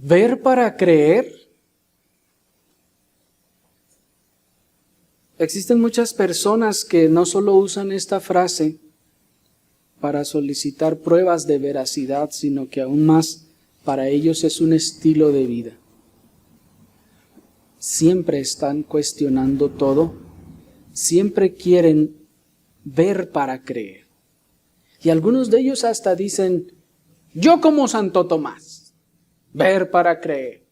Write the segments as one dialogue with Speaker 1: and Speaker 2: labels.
Speaker 1: Ver para creer. Existen muchas personas que no solo usan esta frase para solicitar pruebas de veracidad, sino que aún más para ellos es un estilo de vida. Siempre están cuestionando todo, siempre quieren ver para creer. Y algunos de ellos hasta dicen, yo como Santo Tomás, ver para creer.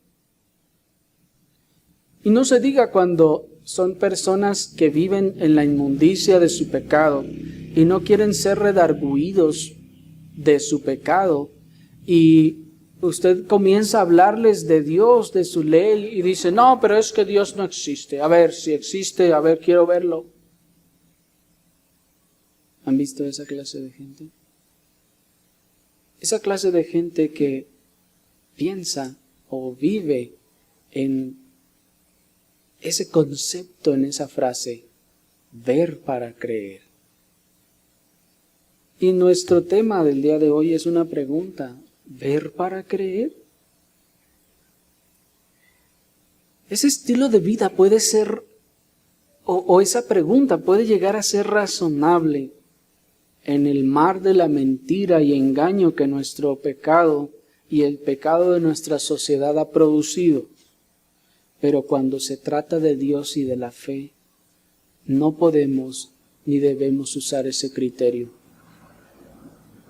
Speaker 1: Y no se diga cuando son personas que viven en la inmundicia de su pecado y no quieren ser redarguidos de su pecado, y usted comienza a hablarles de Dios, de su ley, y dice, no, pero es que Dios no existe. A ver, si existe, a ver, quiero verlo. ¿Han visto esa clase de gente? Esa clase de gente que piensa o vive en ese concepto, en esa frase, ver para creer. Y nuestro tema del día de hoy es una pregunta, ¿ver para creer? Ese estilo de vida puede ser, o esa pregunta puede llegar a ser razonable en el mar de la mentira y engaño que nuestro pecado y el pecado de nuestra sociedad ha producido. Pero cuando se trata de Dios y de la fe, no podemos ni debemos usar ese criterio.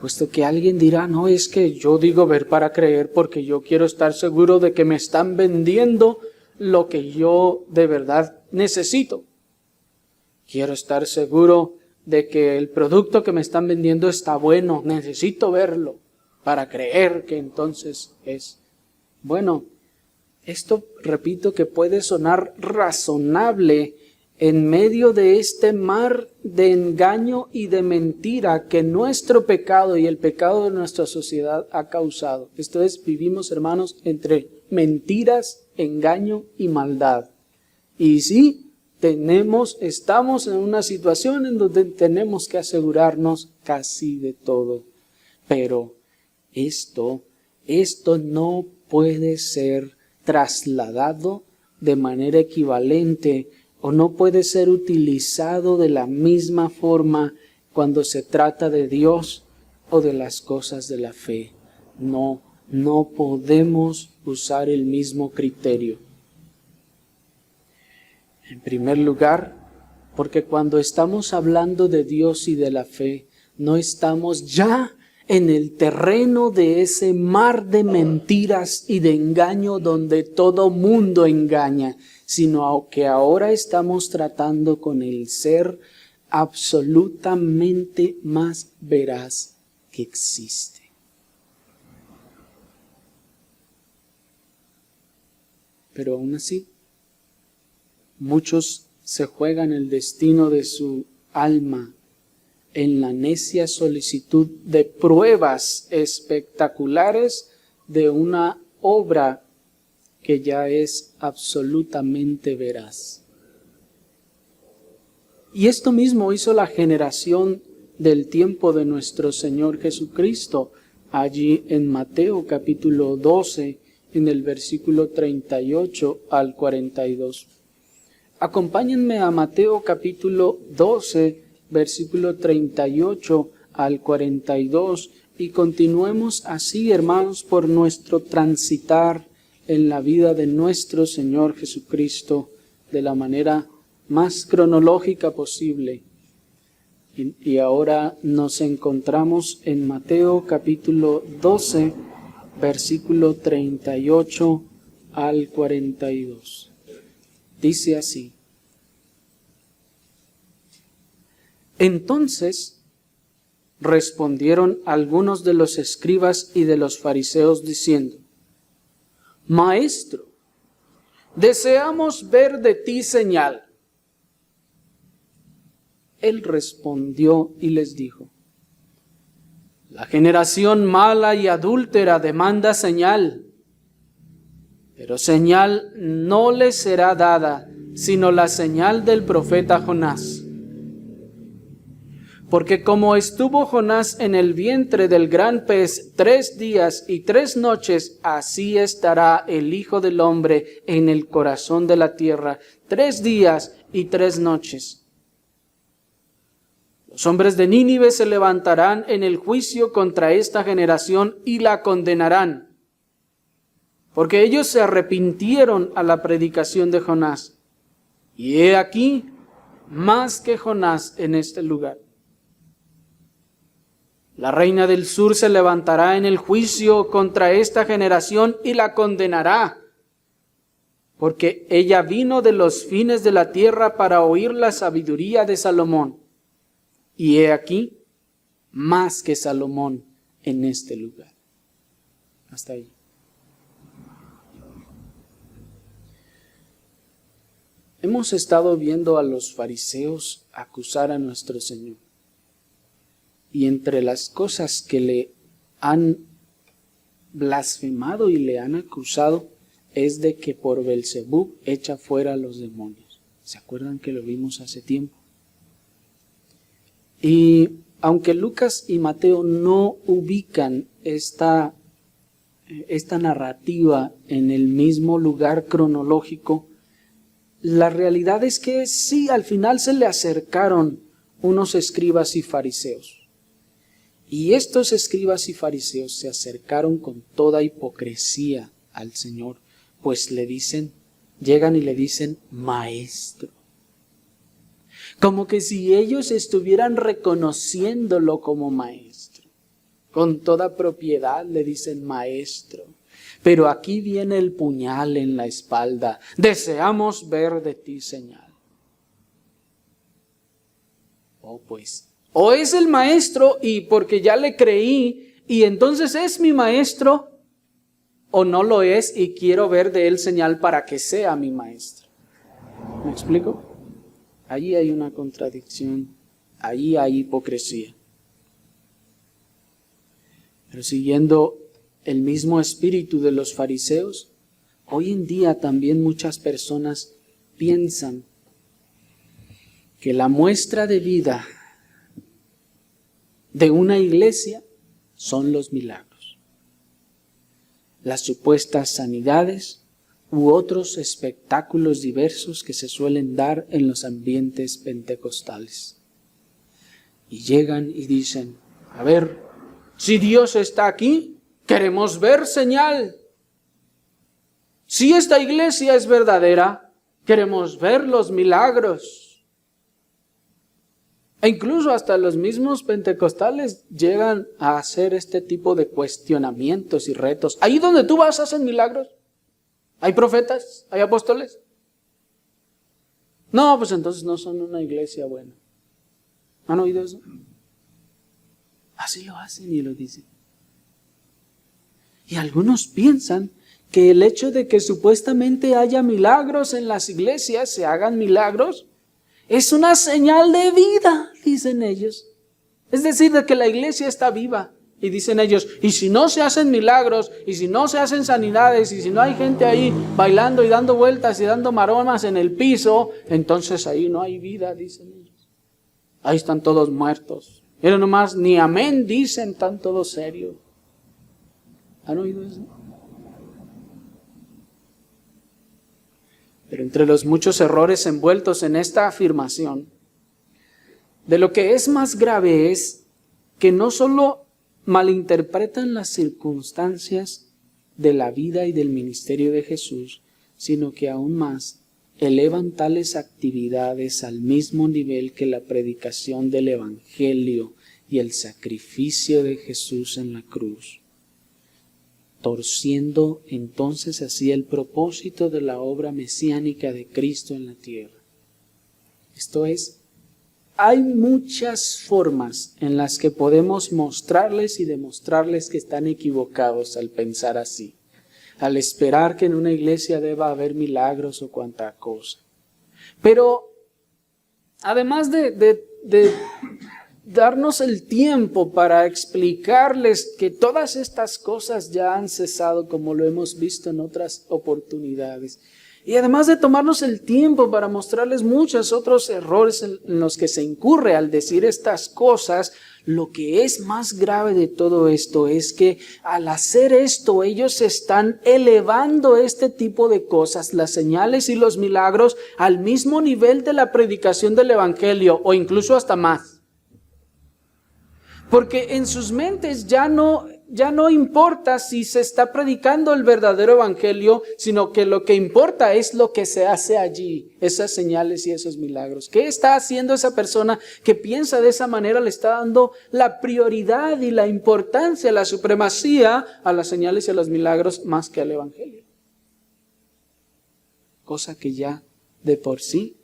Speaker 1: Puesto que alguien dirá, no, es que yo digo ver para creer porque yo quiero estar seguro de que me están vendiendo lo que yo de verdad necesito. Quiero estar seguro de que el producto que me están vendiendo está bueno, necesito verlo para creer que entonces es bueno. Esto, repito, que puede sonar razonable en medio de este mar de engaño y de mentira que nuestro pecado y el pecado de nuestra sociedad ha causado. Esto es, vivimos, hermanos, entre mentiras, engaño y maldad. Y sí, estamos en una situación en donde tenemos que asegurarnos casi de todo. Pero esto no puede ser trasladado de manera equivalente o no puede ser utilizado de la misma forma cuando se trata de Dios o de las cosas de la fe. No podemos usar el mismo criterio. En primer lugar, porque cuando estamos hablando de Dios y de la fe, no estamos ya en el terreno de ese mar de mentiras y de engaño donde todo mundo engaña, sino que ahora estamos tratando con el ser absolutamente más veraz que existe. Pero aún así, muchos se juegan el destino de su alma en la necia solicitud de pruebas espectaculares de una obra que ya es absolutamente veraz. Y esto mismo hizo la generación del tiempo de nuestro Señor Jesucristo, allí en Mateo capítulo 12, en el versículo 38 al 42. Acompáñenme a Mateo capítulo 12, versículo 38 al 42, y continuemos así, hermanos, por nuestro transitar en la vida de nuestro Señor Jesucristo de la manera más cronológica posible. Y ahora nos encontramos en Mateo capítulo 12, versículo 38 al 42. Dice así: Entonces respondieron algunos de los escribas y de los fariseos diciendo: Maestro, deseamos ver de ti señal. Él respondió y les dijo: La generación mala y adúltera demanda señal, pero señal no les será dada, sino la señal del profeta Jonás. Porque como estuvo Jonás en el vientre del gran pez 3 días y 3 noches, así estará el Hijo del Hombre en el corazón de la tierra 3 días y 3 noches. Los hombres de Nínive se levantarán en el juicio contra esta generación y la condenarán, porque ellos se arrepintieron a la predicación de Jonás. Y he aquí más que Jonás en este lugar. La reina del sur se levantará en el juicio contra esta generación y la condenará, porque ella vino de los fines de la tierra para oír la sabiduría de Salomón. Y he aquí más que Salomón en este lugar. Hasta ahí. Hemos estado viendo a los fariseos acusar a nuestro Señor. Y entre las cosas que le han blasfemado y le han acusado es de que por Belzebub echa fuera a los demonios. ¿Se acuerdan que lo vimos hace tiempo? Y aunque Lucas y Mateo no ubican esta narrativa en el mismo lugar cronológico, la realidad es que sí, al final se le acercaron unos escribas y fariseos. Y estos escribas y fariseos se acercaron con toda hipocresía al Señor, pues llegan y le dicen, maestro. Como que si ellos estuvieran reconociéndolo como maestro. Con toda propiedad le dicen maestro. Pero aquí viene el puñal en la espalda. Deseamos ver de ti señal. Oh, pues. O es el maestro y porque ya le creí y entonces es mi maestro, o no lo es y quiero ver de él señal para que sea mi maestro. ¿Me explico? Allí hay una contradicción, allí hay hipocresía. Pero siguiendo el mismo espíritu de los fariseos, hoy en día también muchas personas piensan que la muestra de vida de una iglesia son los milagros, las supuestas sanidades u otros espectáculos diversos que se suelen dar en los ambientes pentecostales. Y llegan y dicen, a ver, si Dios está aquí, queremos ver señal. Si esta iglesia es verdadera, queremos ver los milagros. E incluso hasta los mismos pentecostales llegan a hacer este tipo de cuestionamientos y retos. Ahí donde tú vas hacen milagros. ¿Hay profetas? ¿Hay apóstoles? No, pues entonces no son una iglesia buena. ¿Han oído eso? Así lo hacen y lo dicen. Y algunos piensan que el hecho de que supuestamente haya milagros en las iglesias, se hagan milagros, es una señal de vida, dicen ellos. Es decir, de que la iglesia está viva. Y dicen ellos, y si no se hacen milagros, y si no se hacen sanidades, y si no hay gente ahí bailando y dando vueltas y dando maromas en el piso, entonces ahí no hay vida, dicen ellos. Ahí están todos muertos. Pero nomás ni amén dicen, están todos serios. ¿Han oído eso? Pero entre los muchos errores envueltos en esta afirmación, de lo que es más grave es que no solo malinterpretan las circunstancias de la vida y del ministerio de Jesús, sino que aún más elevan tales actividades al mismo nivel que la predicación del Evangelio y el sacrificio de Jesús en la cruz, torciendo entonces así el propósito de la obra mesiánica de Cristo en la tierra. Esto es, hay muchas formas en las que podemos mostrarles y demostrarles que están equivocados al pensar así, al esperar que en una iglesia deba haber milagros o cuanta cosa. Pero además de darnos el tiempo para explicarles que todas estas cosas ya han cesado, como lo hemos visto en otras oportunidades, Y además de tomarnos el tiempo para mostrarles muchos otros errores en los que se incurre al decir estas cosas, lo que es más grave de todo esto es que al hacer esto ellos están elevando este tipo de cosas, las señales y los milagros, al mismo nivel de la predicación del Evangelio o incluso hasta más. Porque en sus mentes ya no importa si se está predicando el verdadero evangelio, sino que lo que importa es lo que se hace allí, esas señales y esos milagros. ¿Qué está haciendo esa persona que piensa de esa manera? Le está dando la prioridad y la importancia, la supremacía a las señales y a los milagros más que al evangelio. Cosa que ya de por sí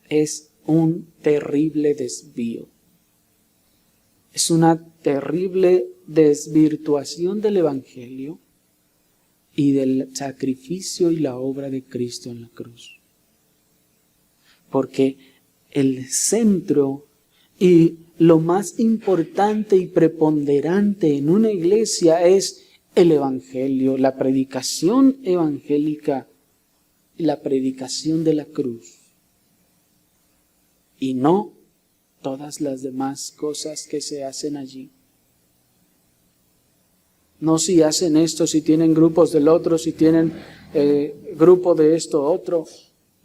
Speaker 1: es un terrible desvío. Es una terrible desvirtuación del Evangelio y del sacrificio y la obra de Cristo en la cruz. Porque el centro y lo más importante y preponderante en una iglesia es el Evangelio, la predicación evangélica y la predicación de la cruz. Y no todas las demás cosas que se hacen allí. No si hacen esto, si tienen grupos del otro, si tienen grupo de esto otro.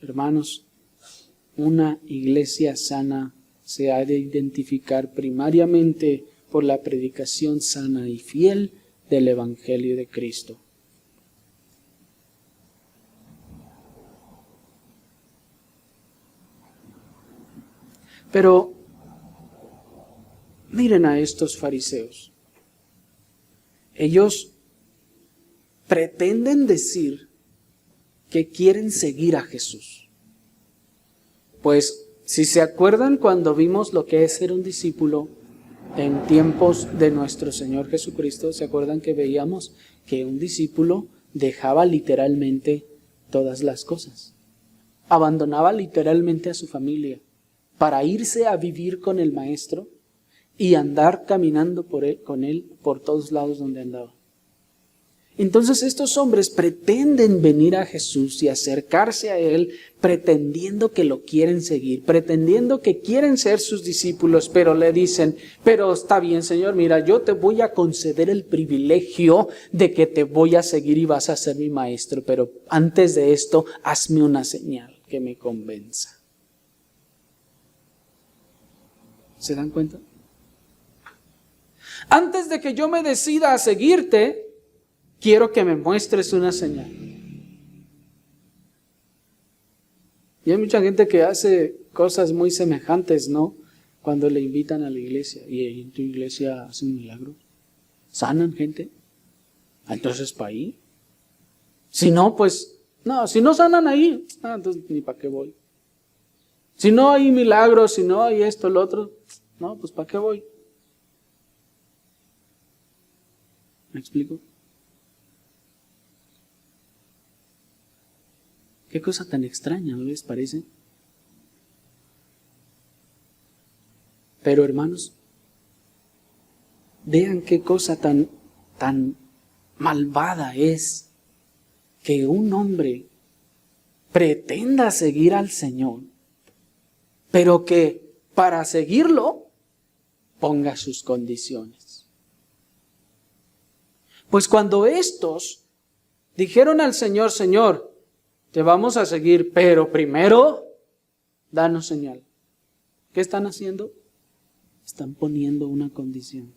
Speaker 1: Hermanos, una iglesia sana se ha de identificar primariamente por la predicación sana y fiel del Evangelio de Cristo. Pero miren a estos fariseos. Ellos pretenden decir que quieren seguir a Jesús. Pues, si se acuerdan cuando vimos lo que es ser un discípulo en tiempos de nuestro Señor Jesucristo, ¿se acuerdan que veíamos que un discípulo dejaba literalmente todas las cosas? Abandonaba literalmente a su familia para irse a vivir con el Maestro y andar caminando con él por todos lados donde andaba. Entonces estos hombres pretenden venir a Jesús y acercarse a Él pretendiendo que lo quieren seguir, pretendiendo que quieren ser sus discípulos, pero le dicen, pero está bien, Señor, mira, yo te voy a conceder el privilegio de que te voy a seguir y vas a ser mi maestro, pero antes de esto, hazme una señal que me convenza. ¿Se dan cuenta? Antes de que yo me decida a seguirte, quiero que me muestres una señal. Y hay mucha gente que hace cosas muy semejantes, ¿no? Cuando le invitan a la iglesia. ¿Y en tu iglesia hacen milagros? ¿Sanan gente? Entonces, ¿para ahí? Si no, pues, no, si no sanan ahí, entonces ni para qué voy. Si no hay milagros, si no hay esto, lo otro, no, pues ¿para qué voy? ¿Me explico? Qué cosa tan extraña, ¿no les parece? Pero hermanos, vean qué cosa tan malvada es que un hombre pretenda seguir al Señor, pero que para seguirlo ponga sus condiciones. Pues cuando estos dijeron al Señor, Señor, te vamos a seguir, pero primero, danos señal. ¿Qué están haciendo? Están poniendo una condición.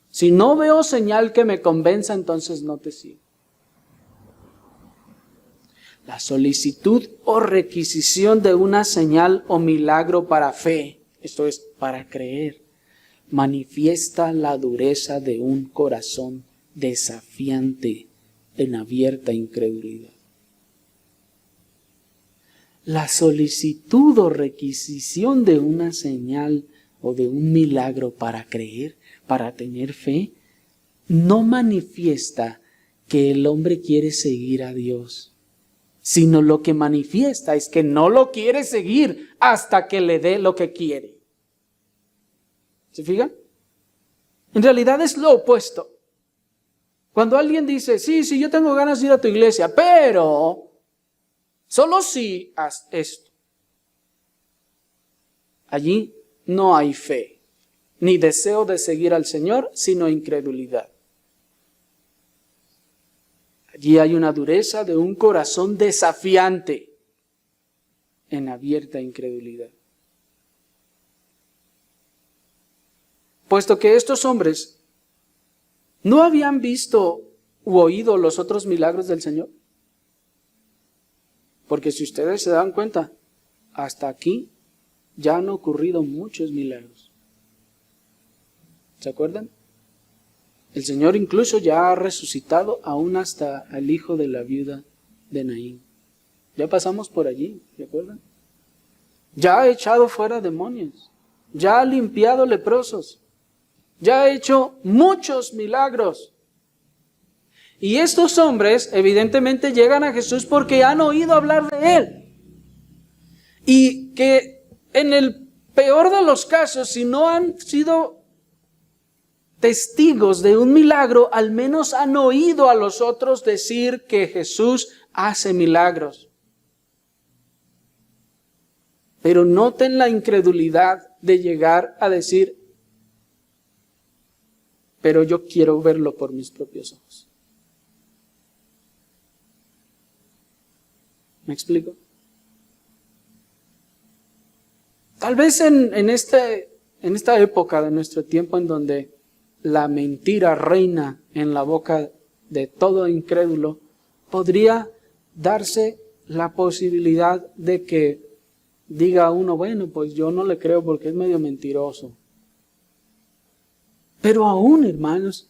Speaker 1: Si no veo señal que me convenza, entonces no te sigo. La solicitud o requisición de una señal o milagro para fe, esto es, para creer, manifiesta la dureza de un corazón desafiante en abierta incredulidad. La solicitud o requisición de una señal o de un milagro para creer, para tener fe, no manifiesta que el hombre quiere seguir a Dios, sino lo que manifiesta es que no lo quiere seguir hasta que le dé lo que quiere. ¿Se fijan? En realidad es lo opuesto. Cuando alguien dice, sí, yo tengo ganas de ir a tu iglesia, pero Solo si haz esto. Allí no hay fe, ni deseo de seguir al Señor, sino incredulidad. Allí hay una dureza de un corazón desafiante en abierta incredulidad. Puesto que estos hombres no habían visto u oído los otros milagros del Señor. Porque si ustedes se dan cuenta, hasta aquí ya han ocurrido muchos milagros. ¿Se acuerdan? El Señor incluso ya ha resucitado aún hasta al hijo de la viuda de Naín. Ya pasamos por allí, ¿se acuerdan? Ya ha echado fuera demonios, ya ha limpiado leprosos, ya ha hecho muchos milagros. Y estos hombres evidentemente llegan a Jesús porque han oído hablar de Él. Y que en el peor de los casos, si no han sido testigos de un milagro, al menos han oído a los otros decir que Jesús hace milagros. Pero noten la incredulidad de llegar a decir, pero yo quiero verlo por mis propios ojos. ¿Me explico? Tal vez en esta época de nuestro tiempo en donde la mentira reina en la boca de todo incrédulo, podría darse la posibilidad de que diga uno, bueno, pues yo no le creo porque es medio mentiroso. Pero aún, hermanos,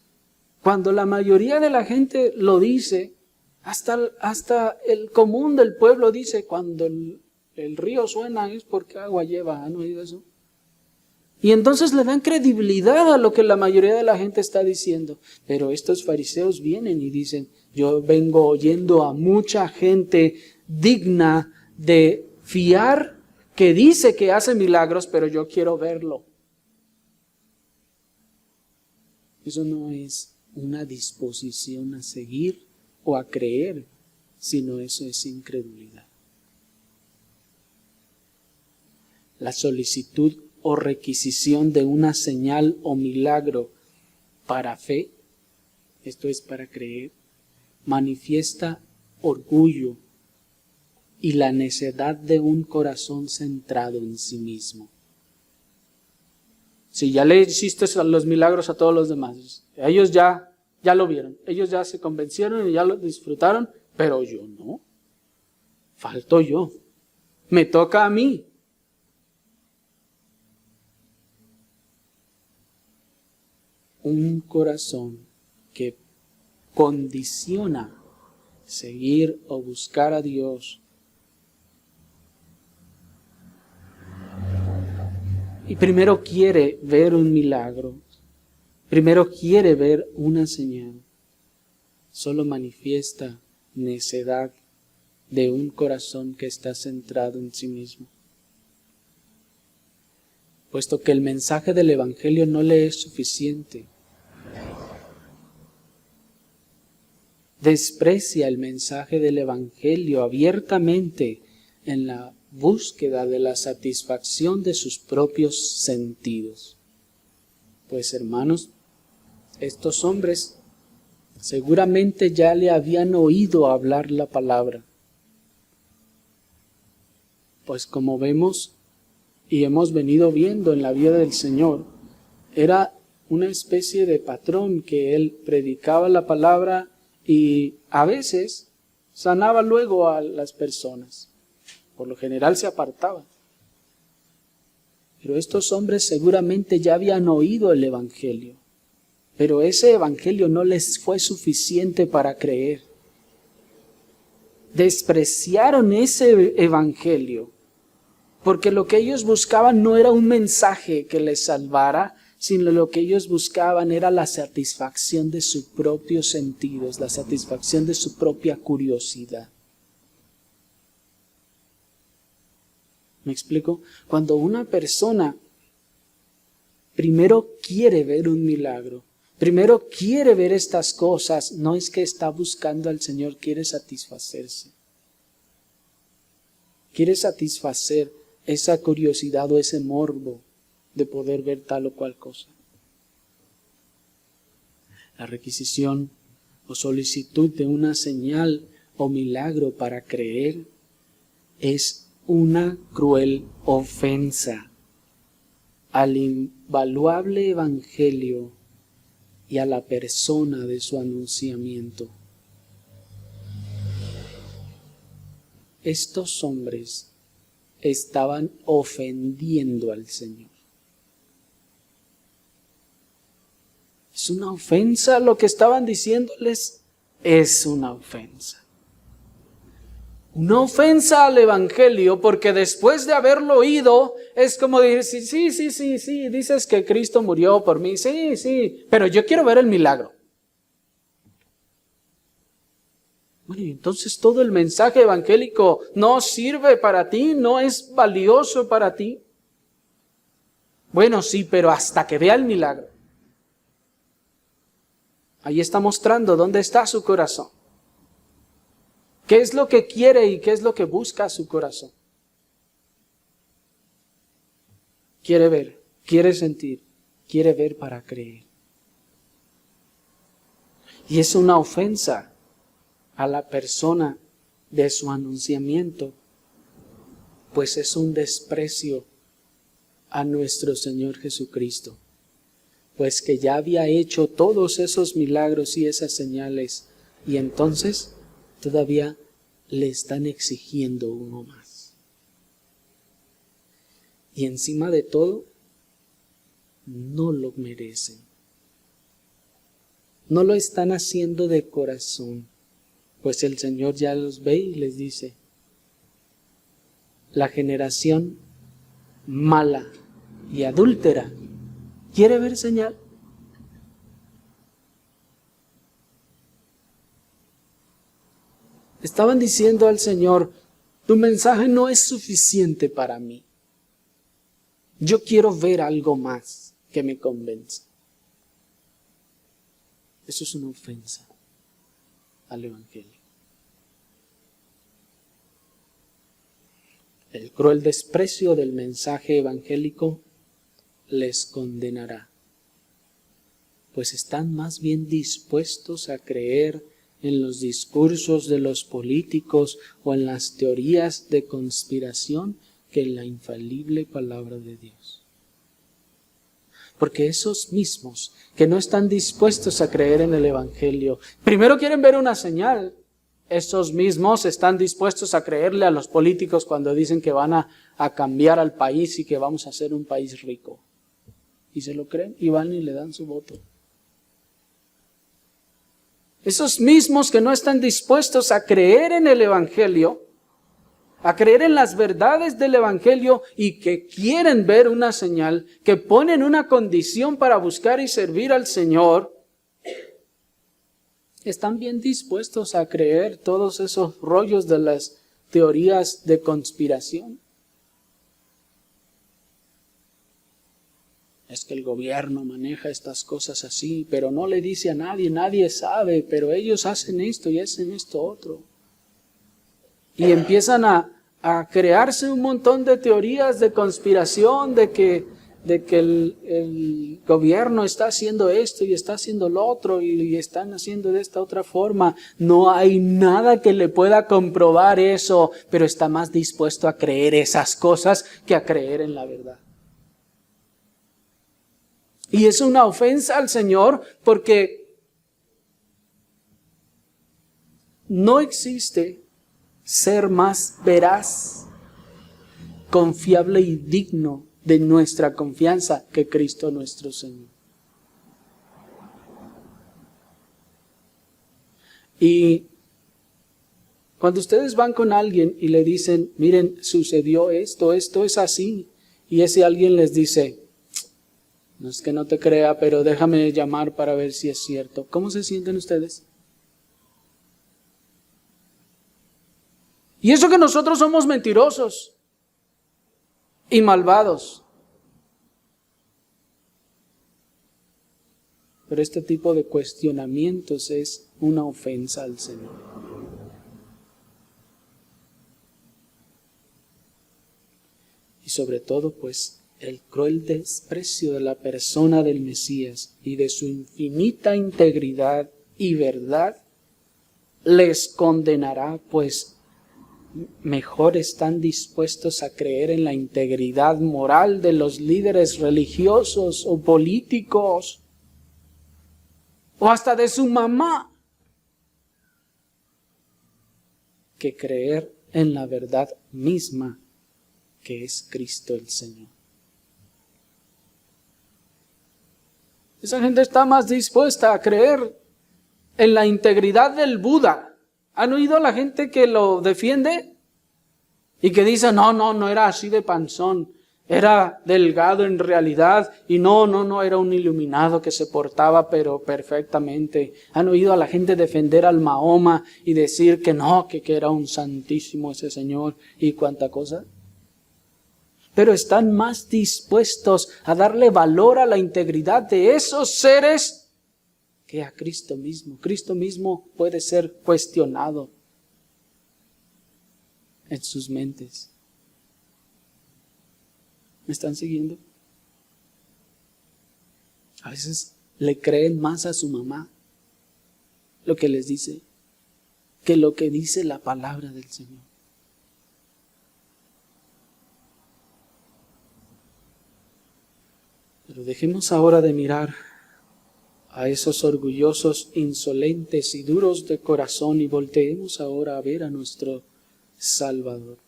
Speaker 1: cuando la mayoría de la gente lo dice, hasta el común del pueblo dice, cuando el río suena es porque agua lleva. ¿Han oído eso? Y entonces le dan credibilidad a lo que la mayoría de la gente está diciendo. Pero estos fariseos vienen y dicen, yo vengo oyendo a mucha gente digna de fiar que dice que hace milagros, pero yo quiero verlo. Eso no es una disposición a seguir o a creer, sino eso es incredulidad. La solicitud o requisición de una señal o milagro para fe, esto es para creer, manifiesta orgullo y la necedad de un corazón centrado en sí mismo. Si ya le hiciste los milagros a todos los demás, ellos ya lo vieron, ellos ya se convencieron y ya lo disfrutaron, pero yo no, falto yo, me toca a mí. Un corazón que condiciona seguir o buscar a Dios. Y primero quiere ver un milagro, primero quiere ver una señal, solo manifiesta necedad de un corazón que está centrado en sí mismo. Puesto que el mensaje del Evangelio no le es suficiente, desprecia el mensaje del Evangelio abiertamente en la búsqueda de la satisfacción de sus propios sentidos. Pues hermanos, estos hombres seguramente ya le habían oído hablar la palabra. Pues como vemos y hemos venido viendo en la vida del Señor, era una especie de patrón que Él predicaba la palabra y a veces sanaba luego a las personas. Por lo general se apartaba. Pero estos hombres seguramente ya habían oído el Evangelio. Pero ese Evangelio no les fue suficiente para creer. Despreciaron ese Evangelio. Porque lo que ellos buscaban no era un mensaje que les salvara, sino lo que ellos buscaban era la satisfacción de sus propios sentidos, la satisfacción de su propia curiosidad. ¿Me explico? Cuando una persona primero quiere ver un milagro, primero quiere ver estas cosas, no es que está buscando al Señor, quiere satisfacerse. quiere satisfacer esa curiosidad o ese morbo de poder ver tal o cual cosa. La requisición o solicitud de una señal o milagro para creer es una cruel ofensa al invaluable evangelio y a la persona de su anunciamiento. Estos hombres estaban ofendiendo al Señor. ¿Es una ofensa lo que estaban diciéndoles? Es una ofensa. Una ofensa al Evangelio, porque después de haberlo oído, es como decir, sí, dices que Cristo murió por mí, sí, pero yo quiero ver el milagro. Bueno, y entonces todo el mensaje evangélico no sirve para ti, no es valioso para ti. Bueno, sí, pero hasta que vea el milagro. Ahí está mostrando dónde está su corazón. ¿Qué es lo que quiere y qué es lo que busca su corazón? Quiere ver, quiere sentir, quiere ver para creer. Y es una ofensa a la persona de su anunciamiento, pues es un desprecio a nuestro Señor Jesucristo, pues que ya había hecho todos esos milagros y esas señales, y entonces todavía le están exigiendo uno más. Y encima de todo, no lo merecen. No lo están haciendo de corazón, pues el Señor ya los ve y les dice, la generación mala y adúltera, ¿quiere ver señal? Estaban diciendo al Señor, tu mensaje no es suficiente para mí. Yo quiero ver algo más que me convenza. Eso es una ofensa al Evangelio. El cruel desprecio del mensaje evangélico les condenará, pues están más bien dispuestos a creer en los discursos de los políticos o en las teorías de conspiración que en la infalible palabra de Dios. Porque esos mismos que no están dispuestos a creer en el Evangelio, primero quieren ver una señal. Esos mismos están dispuestos a creerle a los políticos cuando dicen que van a cambiar al país y que vamos a hacer un país rico. Y se lo creen y van y le dan su voto. Esos mismos que no están dispuestos a creer en el Evangelio, a creer en las verdades del Evangelio y que quieren ver una señal, que ponen una condición para buscar y servir al Señor, están bien dispuestos a creer todos esos rollos de las teorías de conspiración. Es que el gobierno maneja estas cosas así, pero no le dice a nadie, nadie sabe, pero ellos hacen esto y hacen esto otro. Y empiezan a crearse un montón de teorías de conspiración, de que el gobierno está haciendo esto y está haciendo lo otro y están haciendo de esta otra forma. No hay nada que le pueda comprobar eso, pero está más dispuesto a creer esas cosas que a creer en la verdad. Y es una ofensa al Señor porque no existe ser más veraz, confiable y digno de nuestra confianza que Cristo nuestro Señor. Y cuando ustedes van con alguien y le dicen, miren, sucedió esto es así, y ese alguien les dice, no es que no te crea, pero déjame llamar para ver si es cierto. ¿Cómo se sienten ustedes? Y eso que nosotros somos mentirosos y malvados. Pero este tipo de cuestionamientos es una ofensa al Señor. sobre todo, pues, el cruel desprecio de la persona del Mesías y de su infinita integridad y verdad, les condenará, pues mejor están dispuestos a creer en la integridad moral de los líderes religiosos o políticos, o hasta de su mamá, que creer en la verdad misma que es Cristo el Señor. Esa gente está más dispuesta a creer en la integridad del Buda. ¿Han oído a la gente que lo defiende? Y que dice, no era así de panzón, era delgado en realidad, y no era un iluminado que se portaba pero perfectamente. ¿Han oído a la gente defender al Mahoma y decir que no, que era un santísimo ese señor y cuánta cosa? Pero están más dispuestos a darle valor a la integridad de esos seres que a Cristo mismo. Cristo mismo puede ser cuestionado en sus mentes. ¿Me están siguiendo? A veces le creen más a su mamá lo que les dice que lo que dice la palabra del Señor. Pero dejemos ahora de mirar a esos orgullosos, insolentes y duros de corazón y volteemos ahora a ver a nuestro Salvador.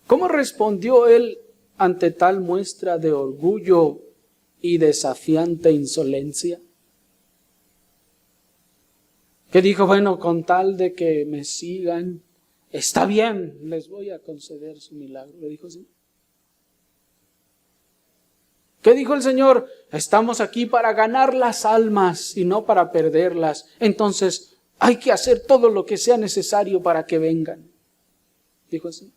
Speaker 1: ¿Cómo respondió él ante tal muestra de orgullo y desafiante insolencia? Que dijo, bueno, con tal de que me sigan, está bien, les voy a conceder su milagro. ¿Le dijo así? ¿Qué dijo el Señor? Estamos aquí para ganar las almas y no para perderlas. Entonces hay que hacer todo lo que sea necesario para que vengan. Dijo así.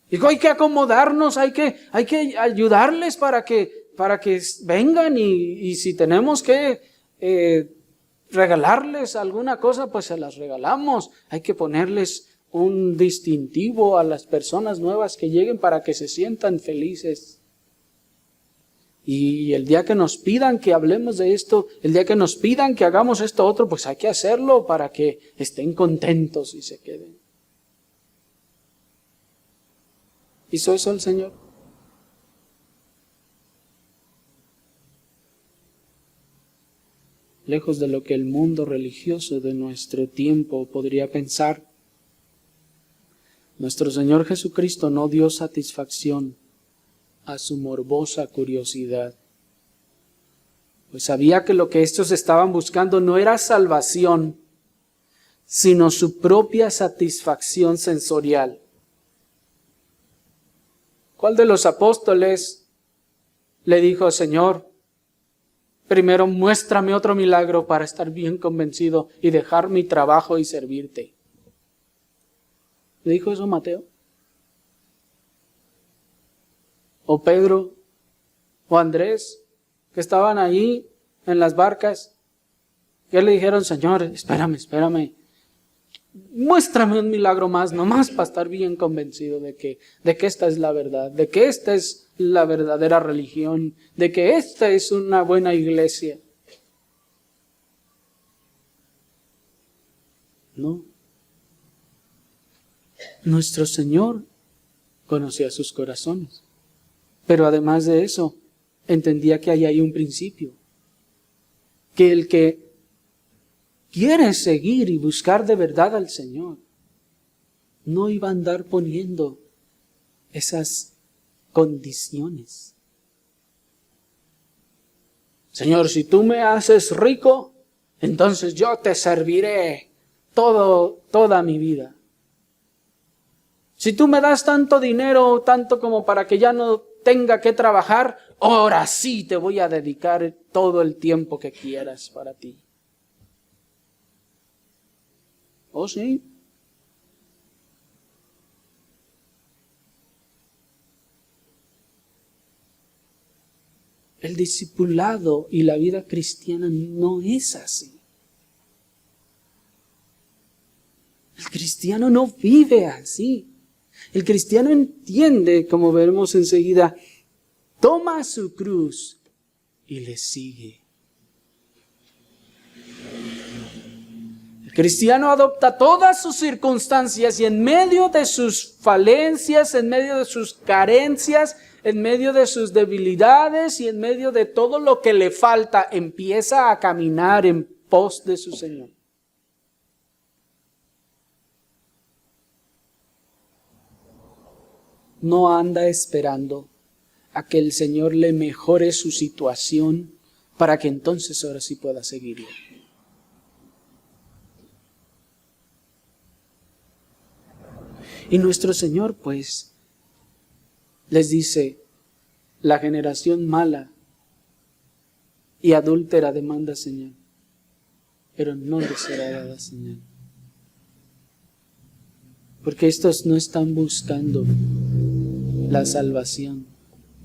Speaker 1: Dijo, hay que acomodarnos, hay que ayudarles para que vengan y si tenemos que regalarles alguna cosa, pues se las regalamos. Hay que ponerles un distintivo a las personas nuevas que lleguen para que se sientan felices. Y el día que nos pidan que hablemos de esto, el día que nos pidan que hagamos esto otro, pues hay que hacerlo para que estén contentos y se queden. ¿Hizo eso el Señor? Lejos de lo que el mundo religioso de nuestro tiempo podría pensar, nuestro Señor Jesucristo no dio satisfacción a su morbosa curiosidad, pues sabía que lo que estos estaban buscando no era salvación, sino su propia satisfacción sensorial. ¿Cuál de los apóstoles le dijo, Señor, primero muéstrame otro milagro para estar bien convencido y dejar mi trabajo y servirte? ¿Le dijo eso Mateo? ¿O Pedro? ¿O Andrés? Que estaban ahí en las barcas. ¿Qué le dijeron? Señor, espérame. Muéstrame un milagro más, nomás para estar bien convencido de que esta es la verdad, de que esta es la verdadera religión, de que esta es una buena iglesia. No. Nuestro Señor conocía sus corazones, pero además de eso, entendía que ahí hay un principio, que el que quiere seguir y buscar de verdad al Señor, no iba a andar poniendo esas condiciones. Señor, si tú me haces rico, entonces yo te serviré toda mi vida. Si tú me das tanto dinero, tanto como para que ya no tenga que trabajar, ahora sí te voy a dedicar todo el tiempo que quieras para ti. ¿Oh, sí? El discipulado y la vida cristiana no es así. El cristiano no vive así. El cristiano entiende, como veremos enseguida, toma su cruz y le sigue. El cristiano adopta todas sus circunstancias y en medio de sus falencias, en medio de sus carencias, en medio de sus debilidades y en medio de todo lo que le falta, empieza a caminar en pos de su Señor. No anda esperando a que el Señor le mejore su situación para que entonces ahora sí pueda seguirlo. Y nuestro Señor, pues, les dice, la generación mala y adúltera demanda señal, pero no les será dada señal. Porque estos no están buscando la salvación.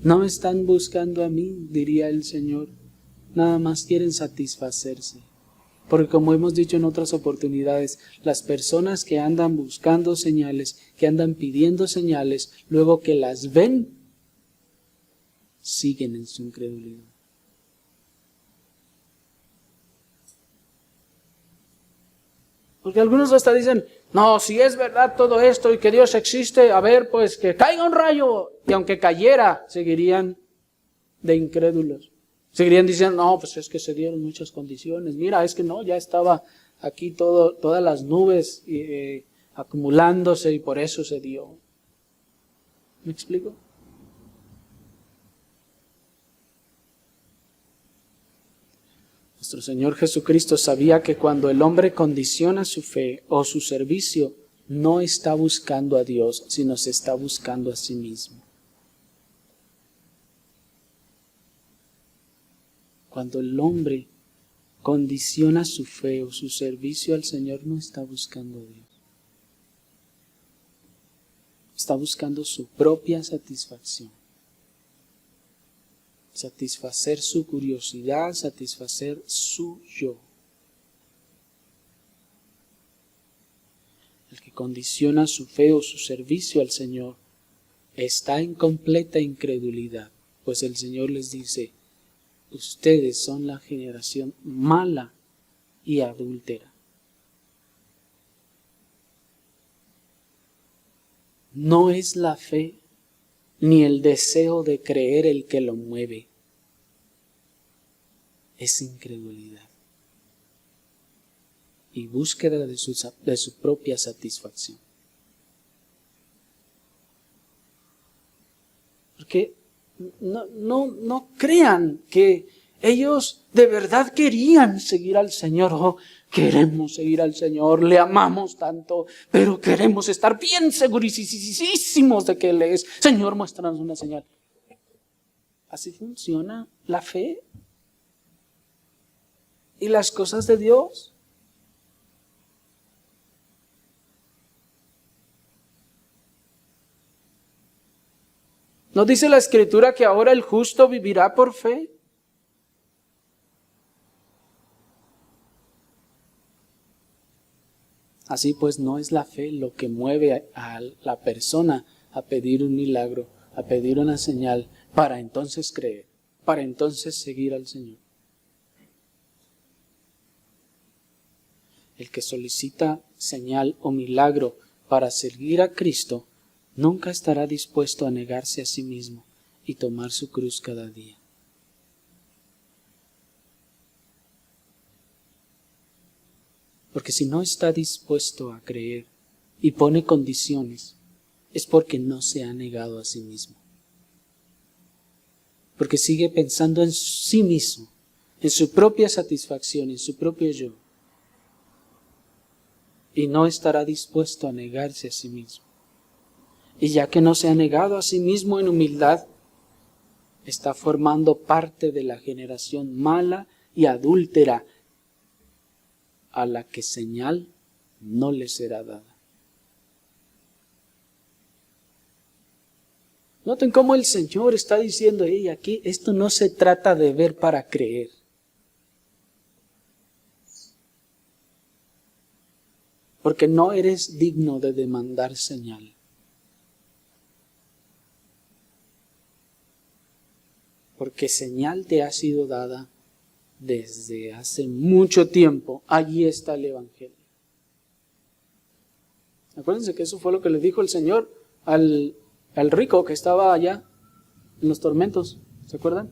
Speaker 1: No están buscando a mí, diría el Señor. Nada más quieren satisfacerse. Porque como hemos dicho en otras oportunidades, las personas que andan buscando señales, que andan pidiendo señales, luego que las ven, siguen en su incredulidad. Porque algunos hasta dicen, no, si es verdad todo esto y que Dios existe, a ver, pues que caiga un rayo. Y aunque cayera, seguirían de incrédulos. Seguirían diciendo, no, pues es que se dieron muchas condiciones. Mira, es que no, ya estaba aquí todas las nubes acumulándose y por eso se dio. ¿Me explico? Nuestro Señor Jesucristo sabía que cuando el hombre condiciona su fe o su servicio, no está buscando a Dios, sino se está buscando a sí mismo. Cuando el hombre condiciona su fe o su servicio al Señor, no está buscando a Dios. Está buscando su propia satisfacción. Satisfacer su curiosidad, satisfacer su yo. El que condiciona su fe o su servicio al Señor está en completa incredulidad, pues el Señor les dice, ustedes son la generación mala y adúltera. No es la fe ni el deseo de creer el que lo mueve. Es incredulidad y búsqueda de su propia satisfacción. Porque no crean que ellos de verdad querían seguir al Señor. Oh, queremos seguir al Señor, le amamos tanto, pero queremos estar bien segurísimos de que Él es. Señor, muéstranos una señal. Así funciona la fe y las cosas de Dios. ¿No dice la Escritura que ahora el justo vivirá por fe? Así pues, no es la fe lo que mueve a la persona a pedir un milagro, a pedir una señal, para entonces creer, para entonces seguir al Señor. El que solicita señal o milagro para seguir a Cristo, nunca estará dispuesto a negarse a sí mismo y tomar su cruz cada día. Porque si no está dispuesto a creer y pone condiciones, es porque no se ha negado a sí mismo. Porque sigue pensando en sí mismo, en su propia satisfacción, en su propio yo. Y no estará dispuesto a negarse a sí mismo. Y ya que no se ha negado a sí mismo en humildad, está formando parte de la generación mala y adúltera, a la que señal no le será dada. Noten cómo el Señor está diciendo, aquí esto no se trata de ver para creer. porque no eres digno de demandar señal. Porque señal te ha sido dada desde hace mucho tiempo. Allí está el Evangelio. Acuérdense que eso fue lo que le dijo el Señor al rico que estaba allá en los tormentos. ¿Se acuerdan?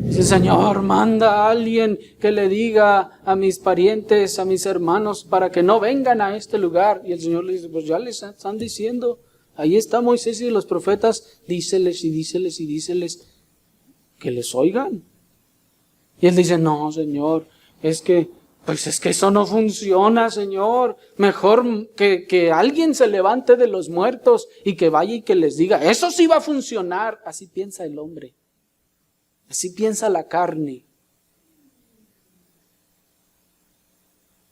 Speaker 1: Dice, Señor, manda a alguien que le diga a mis parientes, a mis hermanos, para que no vengan a este lugar. Y el Señor le dice, pues ya les están diciendo. Ahí está Moisés y los profetas. Díceles y díceles y díceles que les oigan. Y él dice, no, Señor, es que eso no funciona, Señor. Mejor que alguien se levante de los muertos y que vaya y que les diga, eso sí va a funcionar. Así piensa el hombre. Así piensa la carne.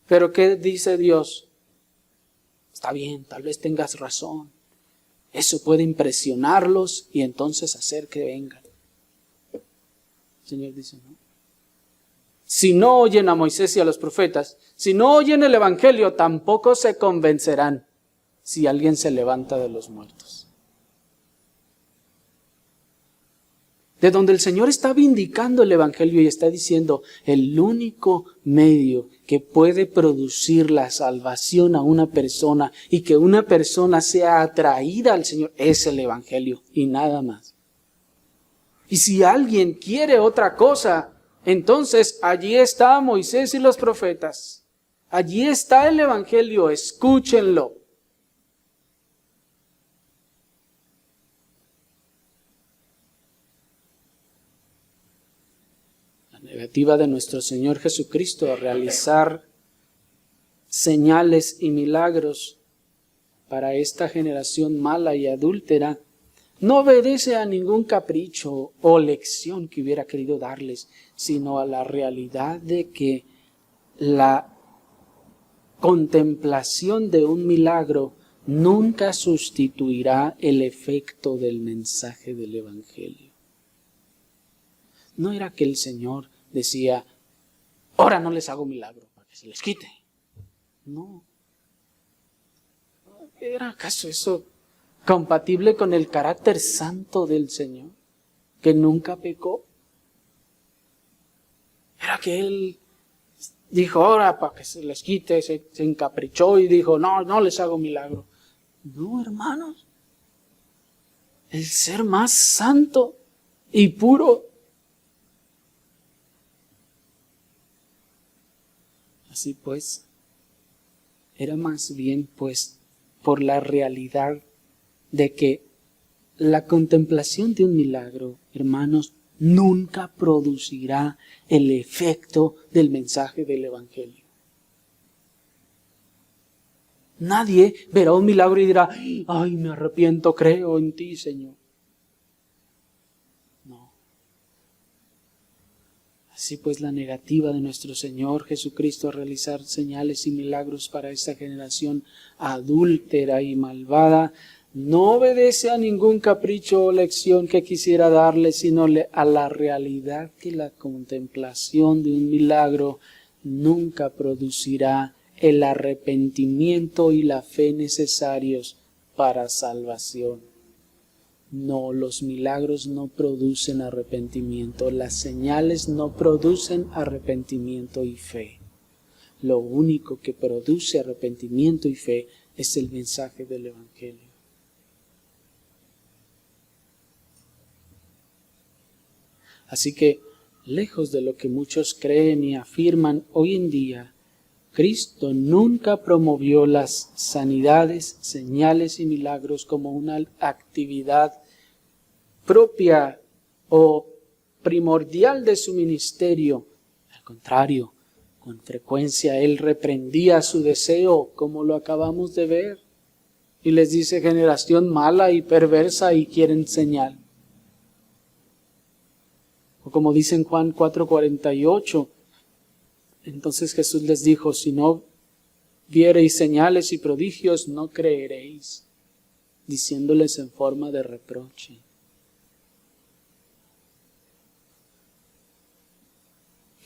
Speaker 1: Pero ¿qué dice Dios? Está bien, tal vez tengas razón. Eso puede impresionarlos y entonces hacer que vengan. El Señor dice, no. Si no oyen a Moisés y a los profetas, si no oyen el Evangelio, tampoco se convencerán si alguien se levanta de los muertos. De donde el Señor está vindicando el Evangelio y está diciendo, el único medio que puede producir la salvación a una persona y que una persona sea atraída al Señor es el Evangelio y nada más. Y si alguien quiere otra cosa, entonces allí está Moisés y los profetas. Allí está el Evangelio, escúchenlo. La negativa de nuestro Señor Jesucristo a realizar señales y milagros para esta generación mala y adúltera no obedece a ningún capricho o lección que hubiera querido darles, sino a la realidad de que la contemplación de un milagro nunca sustituirá el efecto del mensaje del Evangelio. No era que el Señor decía, ahora no les hago milagro para que se les quite. No. ¿Era acaso eso compatible con el carácter santo del Señor, que nunca pecó? Era que Él dijo, ahora para que se les quite, se encaprichó y dijo, no les hago milagro. No, hermanos. El ser más santo y puro. Así pues, era más bien pues por la realidad de que la contemplación de un milagro, hermanos, nunca producirá el efecto del mensaje del Evangelio. Nadie verá un milagro y dirá, ay, me arrepiento, creo en ti, Señor. No. Así pues, la negativa de nuestro Señor Jesucristo a realizar señales y milagros para esta generación adúltera y malvada no obedece a ningún capricho o lección que quisiera darle, sino a la realidad que la contemplación de un milagro nunca producirá el arrepentimiento y la fe necesarios para salvación. No, los milagros no producen arrepentimiento, las señales no producen arrepentimiento y fe. Lo único que produce arrepentimiento y fe es el mensaje del Evangelio. Así que, lejos de lo que muchos creen y afirman hoy en día, Cristo nunca promovió las sanidades, señales y milagros como una actividad propia o primordial de su ministerio. Al contrario, con frecuencia Él reprendía su deseo, como lo acabamos de ver, y les dice, generación mala y perversa y quieren señal. O como dice en Juan 4:48, entonces Jesús les dijo, si no viereis señales y prodigios, no creeréis, diciéndoles en forma de reproche.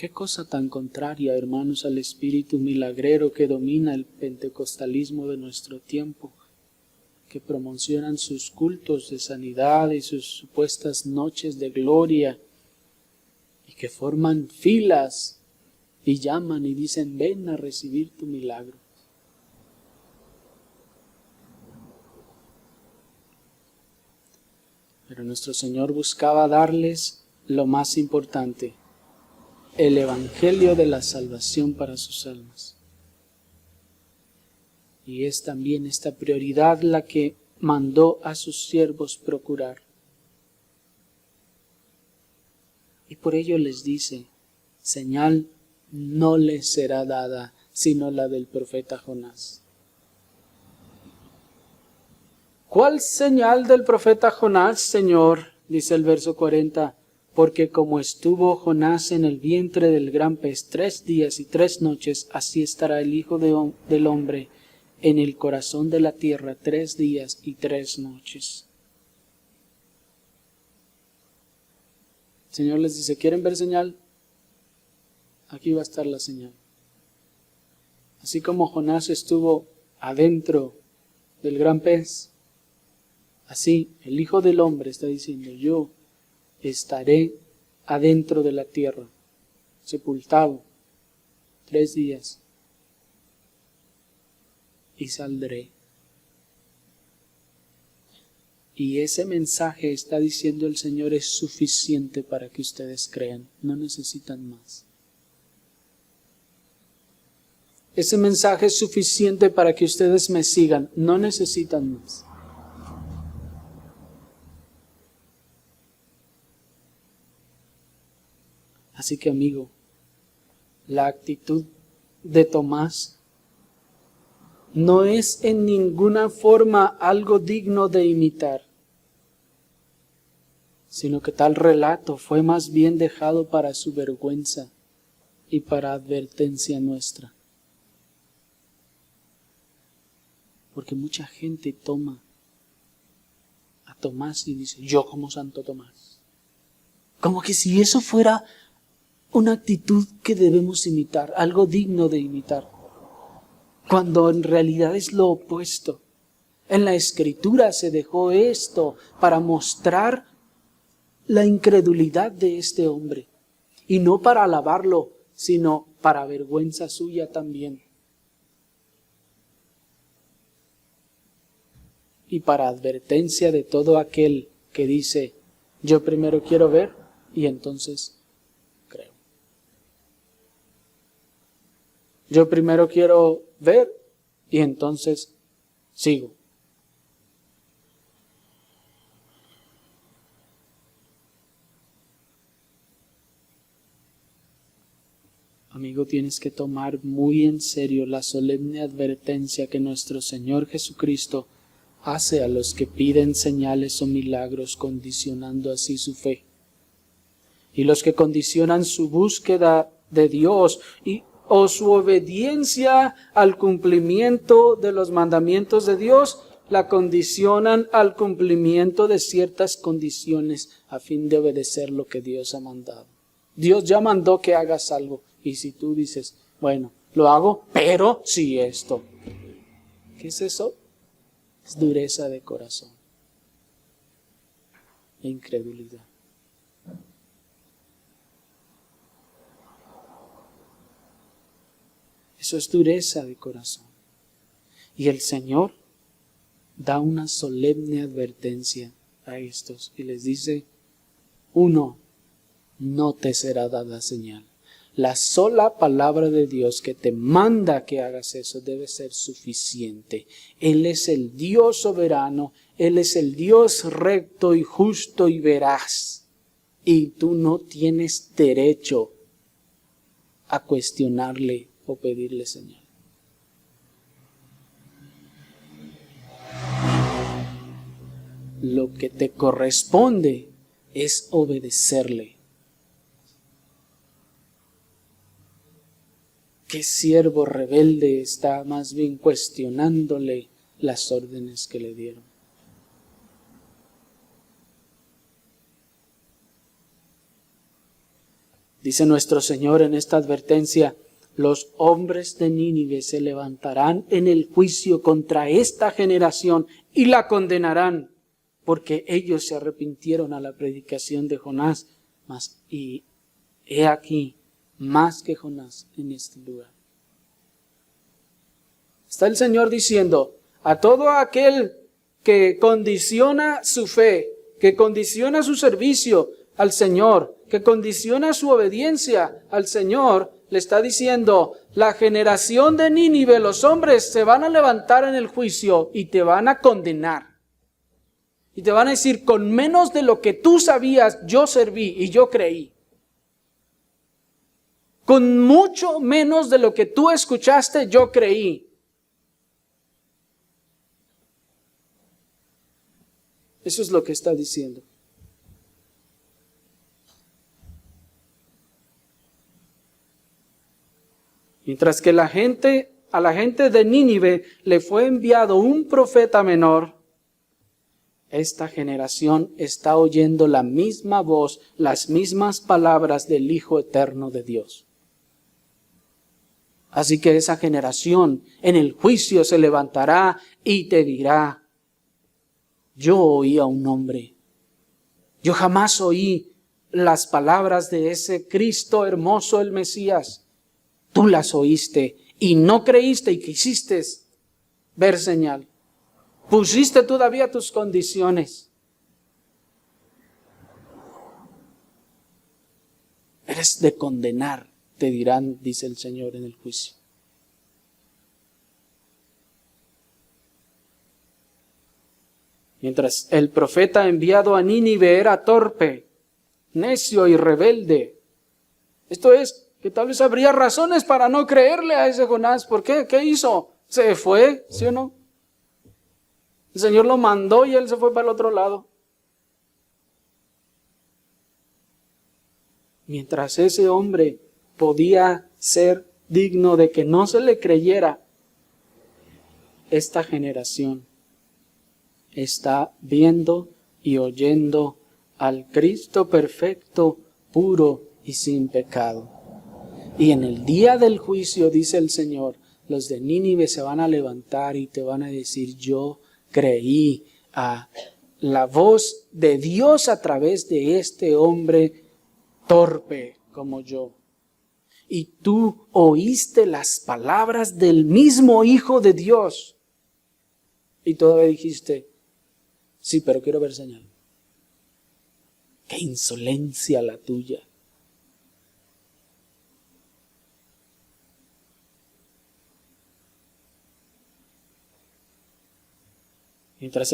Speaker 1: Qué cosa tan contraria, hermanos, al espíritu milagrero que domina el pentecostalismo de nuestro tiempo, que promocionan sus cultos de sanidad y sus supuestas noches de gloria, y que forman filas y llaman y dicen, ven a recibir tu milagro. Pero nuestro Señor buscaba darles lo más importante, el evangelio de la salvación para sus almas. Y es también esta prioridad la que mandó a sus siervos procurar. Y por ello les dice, señal no les será dada, sino la del profeta Jonás. ¿Cuál señal del profeta Jonás, Señor? Dice el verso 40. Porque como estuvo Jonás en el vientre del gran pez 3 días y 3 noches, así estará el Hijo del Hombre en el corazón de la tierra 3 días y 3 noches. El Señor les dice, ¿quieren ver señal? Aquí va a estar la señal. Así como Jonás estuvo adentro del gran pez, así el Hijo del Hombre está diciendo, yo estaré adentro de la tierra, sepultado 3 días, y saldré. Y ese mensaje, está diciendo el Señor, es suficiente para que ustedes crean, no necesitan más. Ese mensaje es suficiente para que ustedes me sigan, no necesitan más. Así que, amigo, la actitud de Tomás no es en ninguna forma algo digno de imitar, sino que tal relato fue más bien dejado para su vergüenza y para advertencia nuestra. Porque mucha gente toma a Tomás y dice, yo como Santo Tomás. Como que si eso fuera una actitud que debemos imitar, algo digno de imitar. Cuando en realidad es lo opuesto. En la Escritura se dejó esto para mostrar la incredulidad de este hombre. Y no para alabarlo, sino para vergüenza suya también. Y para advertencia de todo aquel que dice, yo primero quiero ver y entonces creo. Yo primero quiero ver y entonces sigo. Amigo, tienes que tomar muy en serio la solemne advertencia que nuestro Señor Jesucristo hace a los que piden señales o milagros, condicionando así su fe. Y los que condicionan su búsqueda de Dios o su obediencia al cumplimiento de los mandamientos de Dios, la condicionan al cumplimiento de ciertas condiciones a fin de obedecer lo que Dios ha mandado. Dios ya mandó que hagas algo, y si tú dices, bueno, lo hago, pero si esto. ¿Qué es eso? Es dureza de corazón e incredulidad. Eso es dureza de corazón. Y el Señor da una solemne advertencia a estos y les dice, 1, no te será dada señal. La sola palabra de Dios que te manda que hagas eso debe ser suficiente. Él es el Dios soberano, Él es el Dios recto y justo y veraz. Y tú no tienes derecho a cuestionarle o pedirle señal. Lo que te corresponde es obedecerle. ¿Qué siervo rebelde está más bien cuestionándole las órdenes que le dieron? Dice nuestro Señor en esta advertencia: los hombres de Nínive se levantarán en el juicio contra esta generación y la condenarán, porque ellos se arrepintieron a la predicación de Jonás. Y he aquí, más que Jonás en este lugar. Está el Señor diciendo a todo aquel que condiciona su fe, que condiciona su servicio al Señor, que condiciona su obediencia al Señor, le está diciendo: la generación de Nínive, los hombres se van a levantar en el juicio y te van a condenar. Y te van a decir: con menos de lo que tú sabías, yo serví y yo creí. Con mucho menos de lo que tú escuchaste, yo creí. Eso es lo que está diciendo. Mientras que a la gente de Nínive le fue enviado un profeta menor, esta generación está oyendo la misma voz, las mismas palabras del Hijo Eterno de Dios. Así que esa generación en el juicio se levantará y te dirá: yo oí a un hombre. Yo jamás oí las palabras de ese Cristo hermoso, el Mesías. Tú las oíste y no creíste y quisiste ver señal. Pusiste todavía tus condiciones. Eres de condenar, te dirán, dice el Señor en el juicio. Mientras el profeta enviado a Nínive era torpe, necio y rebelde. Esto es, que tal vez habría razones para no creerle a ese Jonás. ¿Por qué? ¿Qué hizo? ¿Se fue? ¿Sí o no? El Señor lo mandó y él se fue para el otro lado. Mientras ese hombre podía ser digno de que no se le creyera, esta generación está viendo y oyendo al Cristo perfecto, puro y sin pecado. Y en el día del juicio, dice el Señor, los de Nínive se van a levantar y te van a decir: yo creí a la voz de Dios a través de este hombre torpe como yo. Y tú oíste las palabras del mismo Hijo de Dios. Y todavía dijiste: sí, pero quiero ver señal. ¡Qué insolencia la tuya! Mientras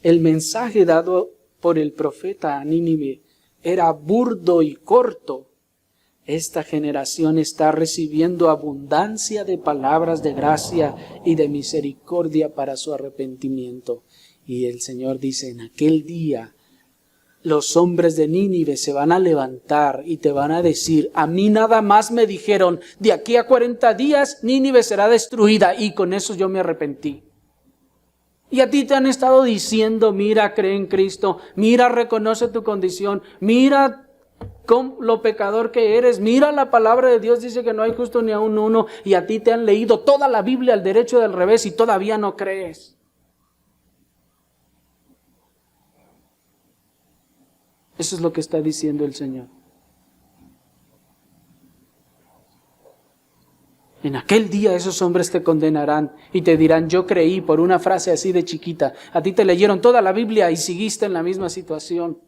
Speaker 1: el mensaje dado por el profeta a Nínive era burdo y corto, esta generación está recibiendo abundancia de palabras de gracia y de misericordia para su arrepentimiento. Y el Señor dice: en aquel día los hombres de Nínive se van a levantar y te van a decir: a mí nada más me dijeron, de aquí a 40 días Nínive será destruida, y con eso yo me arrepentí. Y a ti te han estado diciendo: mira, cree en Cristo, mira, reconoce tu condición, mira lo pecador que eres, mira, la palabra de Dios dice que no hay justo ni aun uno, y a ti te han leído toda la Biblia al derecho y al revés y todavía no crees. Eso es lo que está diciendo el Señor. En aquel día esos hombres te condenarán y te dirán: yo creí, por una frase así de chiquita. A ti te leyeron toda la Biblia y seguiste en la misma situación.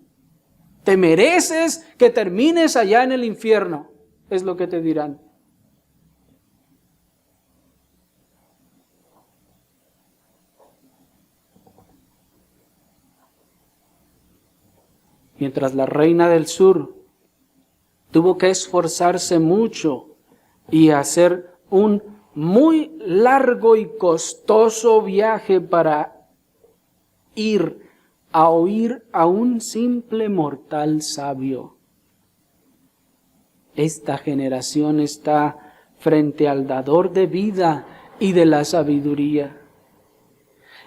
Speaker 1: Te mereces que termines allá en el infierno, es lo que te dirán. Mientras la reina del sur tuvo que esforzarse mucho y hacer un muy largo y costoso viaje para ir a oír a un simple mortal sabio. Esta generación está frente al dador de vida y de la sabiduría,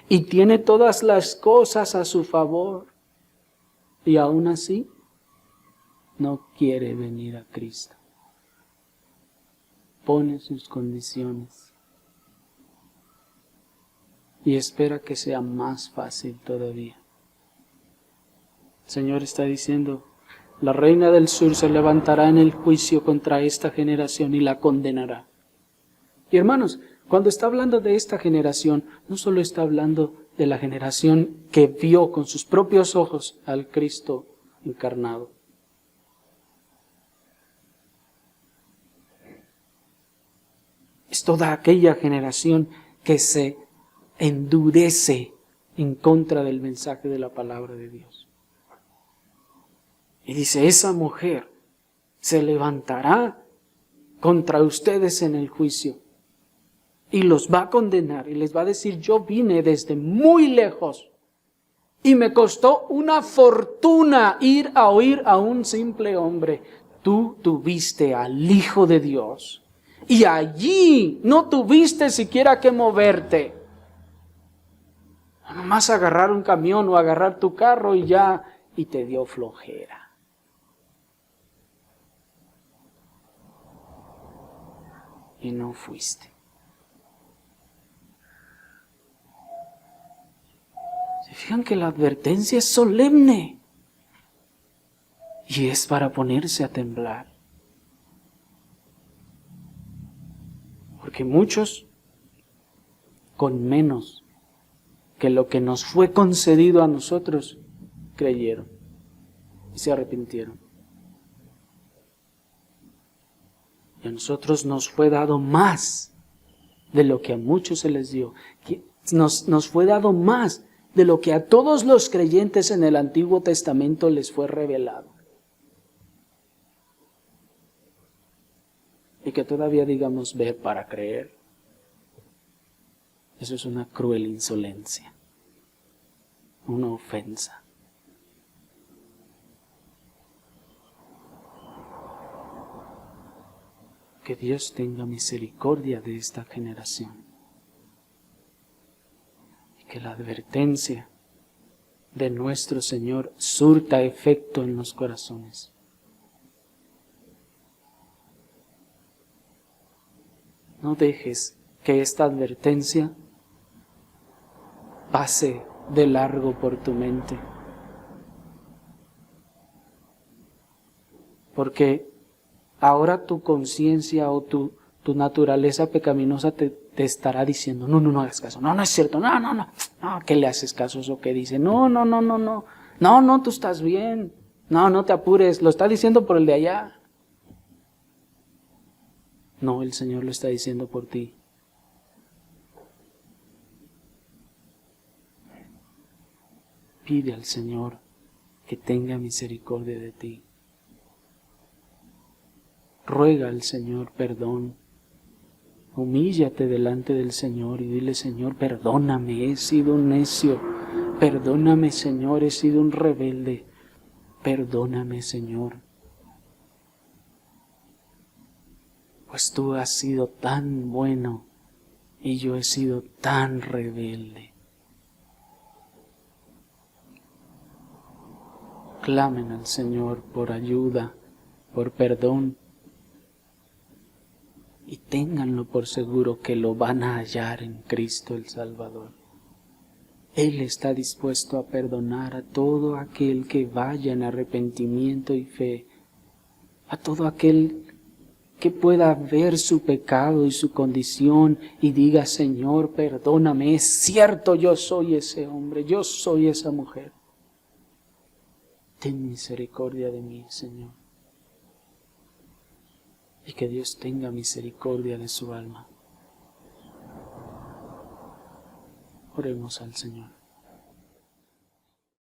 Speaker 1: y tiene todas las cosas a su favor, y aún así no quiere venir a Cristo. Pone sus condiciones y espera que sea más fácil todavía. El Señor está diciendo, la reina del sur se levantará en el juicio contra esta generación y la condenará. Y hermanos, cuando está hablando de esta generación, no solo está hablando de la generación que vio con sus propios ojos al Cristo encarnado. Es toda aquella generación que se endurece en contra del mensaje de la palabra de Dios. Y dice, esa mujer se levantará contra ustedes en el juicio y los va a condenar y les va a decir, yo vine desde muy lejos y me costó una fortuna ir a oír a un simple hombre. Tú tuviste al Hijo de Dios y allí no tuviste siquiera que moverte. Nomás agarrar un camión o agarrar tu carro y ya, y te dio flojera. Y no fuiste. ¿Se fijan que la advertencia es solemne? Y es para ponerse a temblar. Porque muchos, con menos que lo que nos fue concedido a nosotros, creyeron y se arrepintieron. Y a nosotros nos fue dado más de lo que a muchos se les dio. Nos fue dado más de lo que a todos los creyentes en el Antiguo Testamento les fue revelado. Y que todavía digamos ver para creer. Eso es una cruel insolencia, una ofensa. Que Dios tenga misericordia de esta generación. Y que la advertencia de nuestro Señor surta efecto en los corazones. No dejes que esta advertencia pase de largo por tu mente. Porque ahora tu conciencia o tu naturaleza pecaminosa te estará diciendo, no hagas caso, no es cierto, no, ¿qué le haces caso a eso que dice? No, tú estás bien, no te apures, lo está diciendo por el de allá. No, el Señor lo está diciendo por ti. Pide al Señor que tenga misericordia de ti. Ruega al Señor perdón. Humíllate delante del Señor y dile, Señor, perdóname, he sido un necio. Perdóname, Señor, he sido un rebelde. Perdóname, Señor. Pues tú has sido tan bueno y yo he sido tan rebelde. Clamen al Señor por ayuda, por perdón. Y ténganlo por seguro que lo van a hallar en Cristo el Salvador. Él está dispuesto a perdonar a todo aquel que vaya en arrepentimiento y fe, a todo aquel que pueda ver su pecado y su condición y diga, Señor, perdóname, es cierto, yo soy ese hombre, yo soy esa mujer. Ten misericordia de mí, Señor. Y que Dios tenga misericordia de su alma. Oremos al Señor.